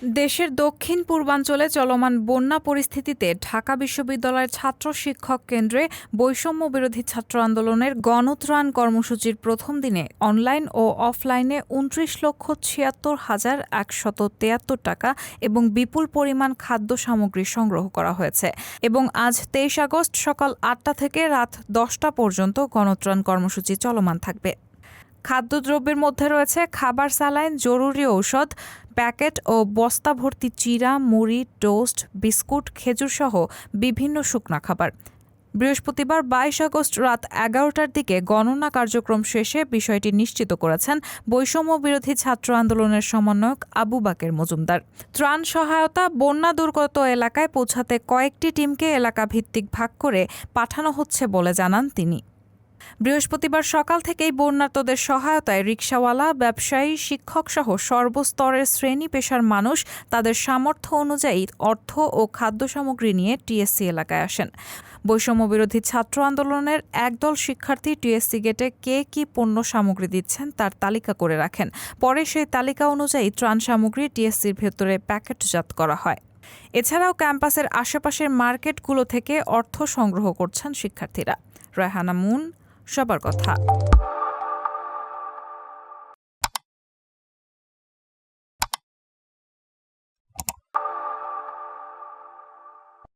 দেশের দক্ষিণ পূর্বাঞ্চলে চলমান বন্যা পরিস্থিতিতে ঢাকা বিশ্ববিদ্যালয়ের ছাত্র শিক্ষক কেন্দ্রে বৈষম্য বিরোধী ছাত্র আন্দোলনের গণত্রাণ কর্মসূচির প্রথম দিনে অনলাইন ও অফলাইনে ২৯,৭৬,১৭৩ টাকা এবং বিপুল পরিমাণ খাদ্য সামগ্রী সংগ্রহ করা হয়েছে এবং আজ ২৩ আগস্ট সকাল ৮টা থেকে রাত ১০টা পর্যন্ত গণত্রাণ কর্মসূচি চলমান থাকবে। খাদ্যদ্রব্যের মধ্যে রয়েছে খাবার, স্যালাইন, জরুরি ঔষধ, প্যাকেট ও বস্তা ভর্তি চিড়া, মুড়ি, টোস্ট, বিস্কুট, খেজুরসহ বিভিন্ন শুকনা খাবার। বৃহস্পতিবার ২২ আগস্ট রাত ১১টার দিকে গণনা কার্যক্রম শেষে বিষয়টি নিশ্চিত করেছেন বৈষম্য বিরোধী ছাত্র আন্দোলনের সমন্বয়ক আবু বাকের মজুমদার। ত্রাণ সহায়তা বন্যা দুর্গত এলাকায় পৌঁছাতে কয়েকটি টিমকে এলাকা ভিত্তিক ভাগ করে পাঠানো হচ্ছে বলে জানান তিনি। বৃহস্পতিবার সকাল থেকেই বন্যার্তদের সহায়তায় রিকশাওয়ালা, ব্যবসায়ী, শিক্ষকসহ সর্বস্তরের শ্রেণী পেশার মানুষ তাদের সামর্থ্য অনুযায়ী অর্থ ও খাদ্য সামগ্রী নিয়ে টিএসসি এলাকায় আসেন। বৈষম্য বিরোধী ছাত্র আন্দোলনের একদল শিক্ষার্থী টিএসসি গেটে কে কী পণ্য সামগ্রী দিচ্ছেন তার তালিকা করে রাখেন। পরে সেই তালিকা অনুযায়ী ত্রাণ সামগ্রী টিএসসির ভেতরে প্যাকেটজাত করা হয়। এছাড়াও ক্যাম্পাসের আশেপাশের মার্কেটগুলো থেকে অর্থ সংগ্রহ করছেন শিক্ষার্থীরা। রায়হানা মুন, সবার কথা।